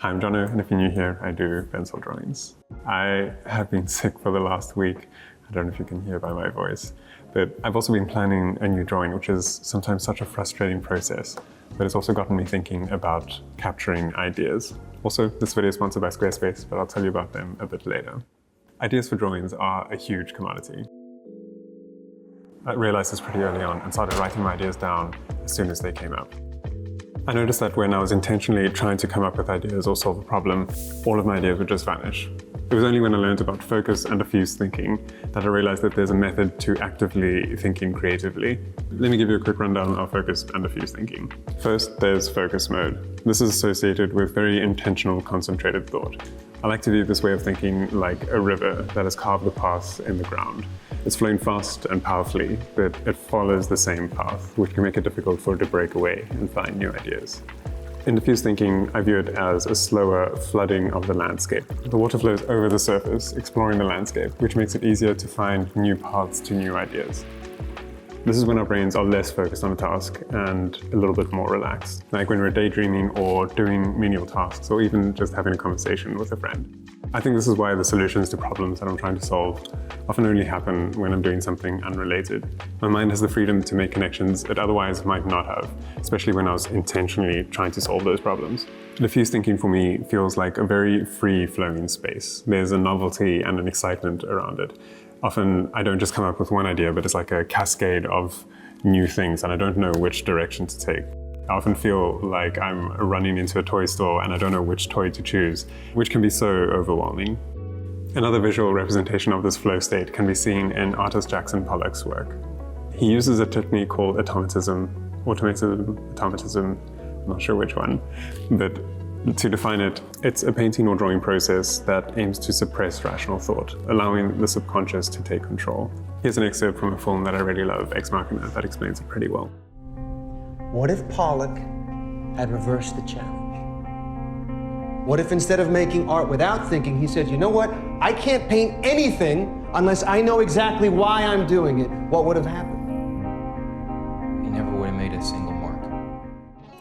Hi, I'm Jono, and if you're new here, I do pencil drawings. I have been sick for the last week. I don't know if you can hear by my voice, but I've also been planning a new drawing, which is sometimes such a frustrating process, but it's also gotten me thinking about capturing ideas. Also, this video is sponsored by Squarespace, but I'll tell you about them a bit later. Ideas for drawings are a huge commodity. I realized this pretty early on and started writing my ideas down as soon as they came up. I noticed that when I was intentionally trying to come up with ideas or solve a problem, all of my ideas would just vanish. It was only when I learned about focus and diffuse thinking that I realized that there's a method to actively thinking creatively. Let me give you a quick rundown of focus and diffuse thinking. First, there's focus mode. This is associated with very intentional, concentrated thought. I like to view this way of thinking like a river that has carved a path in the ground. It's flowing fast and powerfully, but it follows the same path, which can make it difficult for it to break away and find new ideas. In diffuse thinking, I view it as a slower flooding of the landscape. The water flows over the surface, exploring the landscape, which makes it easier to find new paths to new ideas. This is when our brains are less focused on a task and a little bit more relaxed, like when we're daydreaming or doing menial tasks, or even just having a conversation with a friend. I think this is why the solutions to problems that I'm trying to solve often only happen when I'm doing something unrelated. My mind has the freedom to make connections it otherwise might not have, especially when I was intentionally trying to solve those problems. Diffuse thinking for me feels like a very free-flowing space. There's a novelty and an excitement around it. Often I don't just come up with one idea, but it's like a cascade of new things and I don't know which direction to take. I often feel like I'm running into a toy store and I don't know which toy to choose, which can be so overwhelming. Another visual representation of this flow state can be seen in artist Pollock's work. He uses a technique called automatism, I'm not sure which one, but to define it, it's a painting or drawing process that aims to suppress rational thought, allowing the subconscious to take control. Here's an excerpt from a film that I really love, Ex Machina, that explains it pretty well. What if Pollock had reversed the challenge? What if instead of making art without thinking, he said, you know what? I can't paint anything unless I know exactly why I'm doing it. What would have happened? He never would have made a single mark.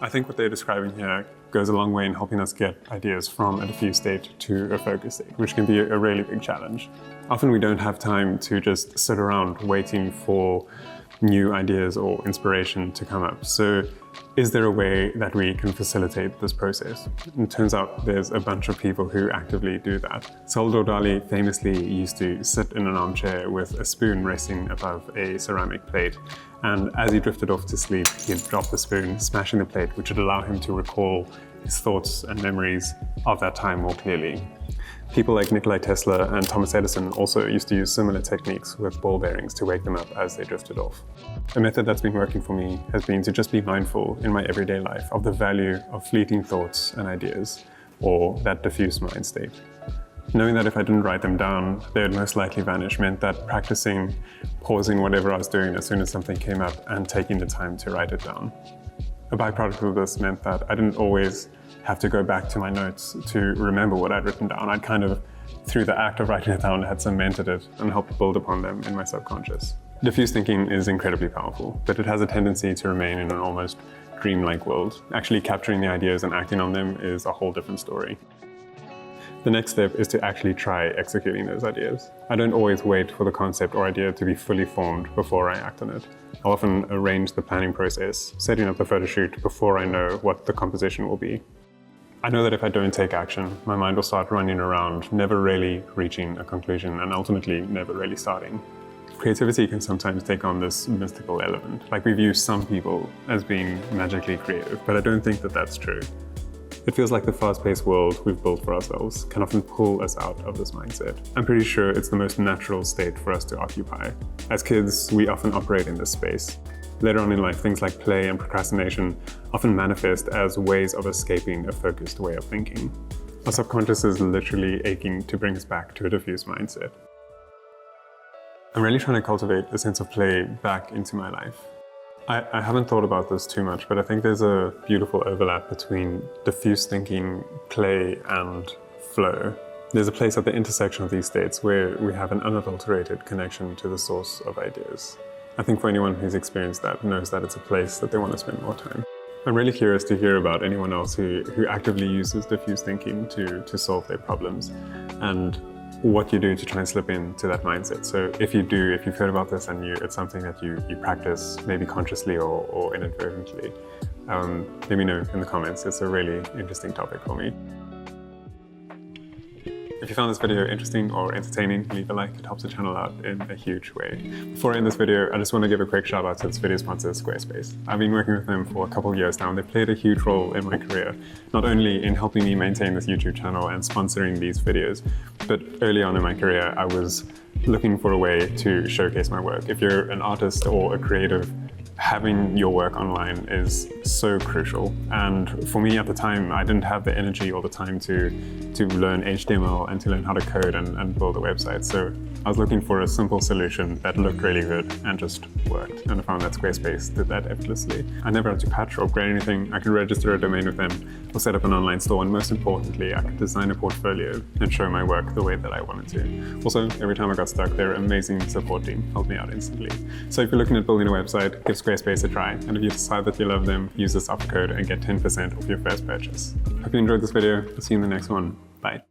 I think what they're describing here goes a long way in helping us get ideas from a diffuse state to a focus state, which can be a really big challenge. Often we don't have time to just sit around waiting for new ideas or inspiration to come up. So is there a way that we can facilitate this process? It turns out there's a bunch of people who actively do that. Salvador Dali famously used to sit in an armchair with a spoon resting above a ceramic plate. And as he drifted off to sleep, he'd drop the spoon, smashing the plate, which would allow him to recall his thoughts and memories of that time more clearly. People like Nikola Tesla and Thomas Edison also used to use similar techniques with ball bearings to wake them up as they drifted off. A method that's been working for me has been to just be mindful in my everyday life of the value of fleeting thoughts and ideas, or that diffuse mind state. Knowing that if I didn't write them down, they would most likely vanish meant that practicing pausing whatever I was doing as soon as something came up and taking the time to write it down. A byproduct of this meant that I didn't always have to go back to my notes to remember what I'd written down. I'd kind of, through the act of writing it down, had cemented it and helped build upon them in my subconscious. Diffuse thinking is incredibly powerful, but it has a tendency to remain in an almost dreamlike world. Actually capturing the ideas and acting on them is a whole different story. The next step is to actually try executing those ideas. I don't always wait for the concept or idea to be fully formed before I act on it. I'll often arrange the planning process, setting up the photo shoot before I know what the composition will be. I know that if I don't take action, my mind will start running around, never really reaching a conclusion and ultimately never really starting. Creativity can sometimes take on this mystical element. Like we view some people as being magically creative, but I don't think that that's true. It feels like the fast-paced world we've built for ourselves can often pull us out of this mindset. I'm pretty sure it's the most natural state for us to occupy. As kids, we often operate in this space. Later on in life, things like play and procrastination often manifest as ways of escaping a focused way of thinking. Our subconscious is literally aching to bring us back to a diffuse mindset. I'm really trying to cultivate a sense of play back into my life. I haven't thought about this too much, but I think there's a beautiful overlap between diffuse thinking, play, and flow. There's a place at the intersection of these states where we have an unadulterated connection to the source of ideas. I think for anyone who's experienced that knows that it's a place that they want to spend more time. I'm really curious to hear about anyone else who actively uses diffuse thinking to solve their problems, and what you do to try and slip into that mindset. So if you've heard about this and it's something that you practice, maybe consciously or inadvertently, let me know in the comments. It's a really interesting topic for me. If you found this video interesting or entertaining, leave a like. It helps the channel out in a huge way. Before I end this video, I just want to give a quick shout out to this video sponsor, Squarespace. I've been working with them for a couple of years now, and they've played a huge role in my career, not only in helping me maintain this YouTube channel and sponsoring these videos, but early on in my career, I was looking for a way to showcase my work. If you're an artist or a creative, having your work online is so crucial. And for me at the time, I didn't have the energy or the time to learn HTML and to learn how to code and build a website. So I was looking for a simple solution that looked really good and just worked. And I found that Squarespace did that effortlessly. I never had to patch or upgrade anything. I could register a domain with them or set up an online store. And most importantly, I could design a portfolio and show my work the way that I wanted to. Also, every time I got stuck, their amazing support team helped me out instantly. So if you're looking at building a website, give Squarespace a try. And if you decide that you love them, use this offer code and get 10% off your first purchase. Hope you enjoyed this video. I'll see you in the next one. Bye.